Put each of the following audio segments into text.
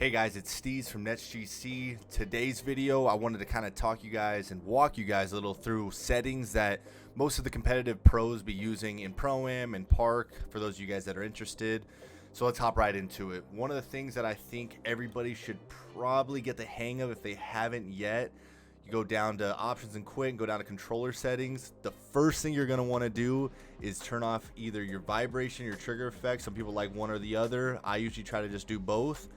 Hey guys, it's Steve from NetsGC. Today's video, I wanted to kind of talk you guys and walk you guys a little through settings that most of the competitive pros be using in Pro-Am and Park for those of you guys that are interested. So let's hop right into it. One of the things that I think everybody should probably get the hang of if they haven't yet, you go down to options and quit and go down to controller settings. The first thing you're going to want to do is turn off either your vibration or your trigger effect. Some people like one or the other. I usually try to just do both.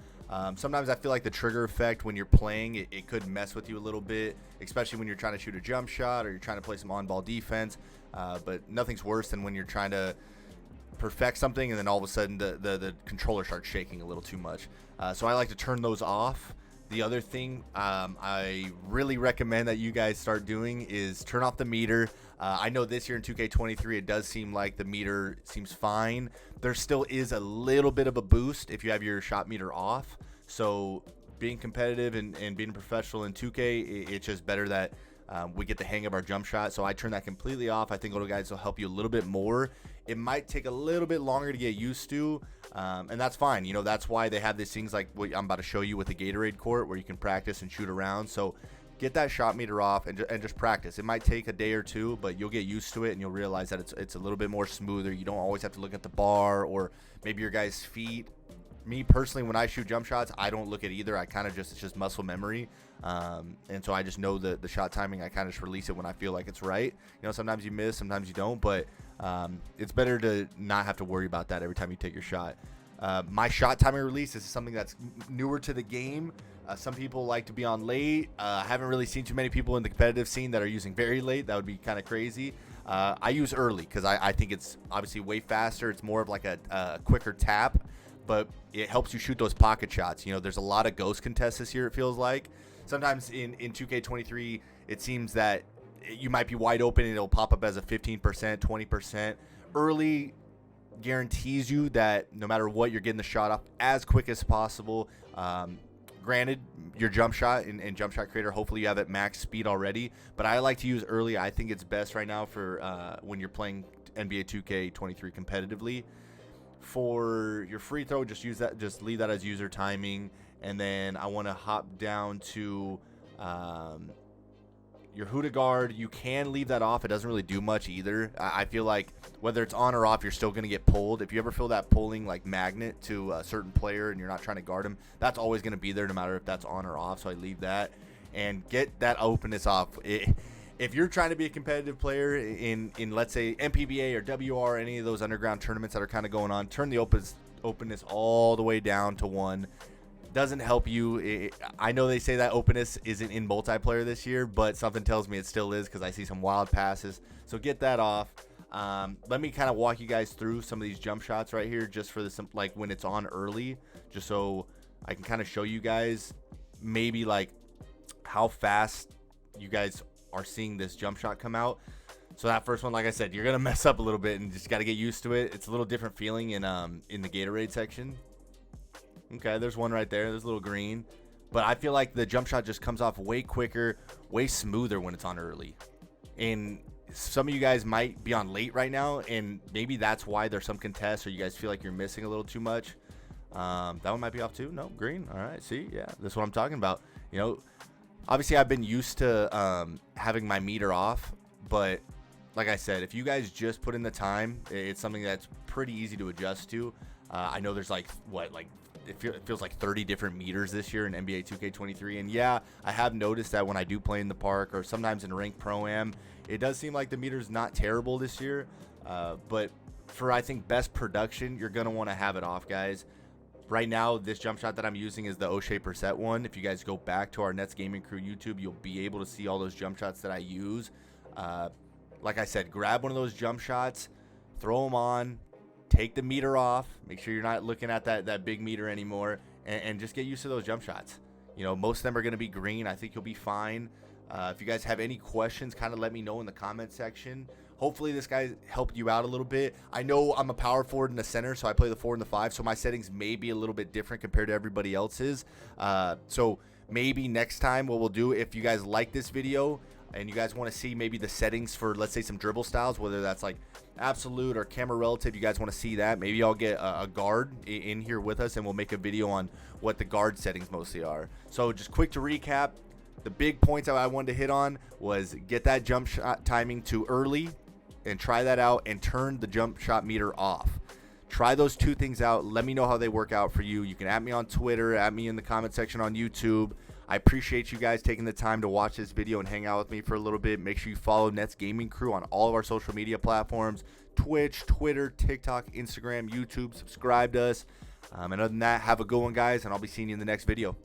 Sometimes I feel like the trigger effect when you're playing, it could mess with you a little bit, especially when you're trying to shoot a jump shot or you're trying to play some on-ball defense. But nothing's worse than when you're trying to perfect something and then all of a sudden the controller starts shaking a little too much. So I like to turn those off. The other thing I really recommend that you guys start doing is turn off the meter. I know this year in 2K23 it does seem like the meter seems fine. There still is a little bit of a boost if you have your shot meter off. So being competitive and being professional in 2K, it's just better that we get the hang of our jump shot. So I turn that completely off. I think little guys will help you a little bit more. It might take a little bit longer to get used to, and that's fine. You know, that's why they have these things like what I'm about to show you with the Gatorade court where you can practice and shoot around. So get that shot meter off and just practice. It might take a day or two, but you'll get used to it and you'll realize that it's a little bit more smoother. You don't always have to look at the bar or maybe your guy's feet. Me personally, when I shoot jump shots, I don't look at either. I kind of it's just muscle memory. And so I just know the shot timing. I kind of just release it when I feel like it's right. You know, sometimes you miss, sometimes you don't, but it's better to not have to worry about that every time you take your shot. My shot timing release is something that's newer to the game. Some people like to be on late. I haven't really seen too many people in the competitive scene that are using very late. That would be kind of crazy. I use early because I think it's obviously way faster. It's more of like a quicker tap, but it helps you shoot those pocket shots. You know, there's a lot of ghost contests this year, it feels like. Sometimes in 2K23, it seems that you might be wide open and it'll pop up as a 15%, 20%. Early guarantees you that no matter what, you're getting the shot off as quick as possible. Granted, your jump shot and jump shot creator, hopefully you have it max speed already, but I like to use early. I think it's best right now for when you're playing NBA 2K23 competitively. For your free throw, just leave that as user timing. And then I want to hop down to your Huda guard. You can leave that off. It doesn't really do much either. I feel like whether it's on or off, you're still going to get pulled. If you ever feel that pulling like magnet to a certain player and you're not trying to guard him, that's always going to be there no matter if that's on or off. So I leave that and get that openness off. If you're trying to be a competitive player in let's say MPBA or WR, any of those underground tournaments that are kind of going on, turn the openness all the way down to 1. Doesn't help you. I know they say that openness isn't in multiplayer this year, but something tells me it still is because I see some wild passes. So get that off. Let me kind of walk you guys through some of these jump shots right here, just for this, like when it's on early, just so I can kind of show you guys maybe like how fast you guys are seeing this jump shot come out. So that first one, like I said, you're gonna mess up a little bit and just got to get used to it. It's a little different feeling in the Gatorade section. Okay, there's one right there. There's a little green. But I feel like the jump shot just comes off way quicker, way smoother when it's on early. And some of you guys might be on late right now, and maybe that's why there's some contests or you guys feel like you're missing a little too much. That one might be off too. No, green. All right, see? Yeah, that's what I'm talking about. You know, obviously I've been used to having my meter off, but like I said, if you guys just put in the time, it's something that's pretty easy to adjust to. I know there's it feels like 30 different meters this year in NBA 2K23. And yeah, I have noticed that when I do play in the park or sometimes in ranked Pro-Am, it does seem like the meter's not terrible this year. But for, I think, best production, you're going to want to have it off, guys. Right now, this jump shot that I'm using is the O'Shea Percent one. If you guys go back to our Nets Gaming Crew YouTube, you'll be able to see all those jump shots that I use. Like I said, grab one of those jump shots, throw them on, take the meter off, make sure you're not looking at that big meter anymore, and just get used to those jump shots. You know, most of them are going to be green. I think you'll be fine. If you guys have any questions, kind of let me know in the comment section. Hopefully this guy helped you out a little bit. I know I'm a power forward in the center, so I play the 4 and the 5, so my settings may be a little bit different compared to everybody else's. So maybe next time what we'll do, if you guys like this video and you guys want to see maybe the settings for, let's say, some dribble styles, whether that's like absolute or camera relative you guys want to see that, maybe I'll get a guard in here with us and we'll make a video on what the guard settings mostly are. So just quick to recap, the big points I wanted to hit on was get that jump shot timing too early and try that out, and turn the jump shot meter off. Try those two things out. Let me know how they work out for you. You can at me on Twitter, at me in the comment section on YouTube. I appreciate you guys taking the time to watch this video and hang out with me for a little bit. Make sure you follow Nets Gaming Crew on all of our social media platforms: Twitch, Twitter, TikTok, Instagram, YouTube. Subscribe to us. And other than that, have a good one, guys, and I'll be seeing you in the next video.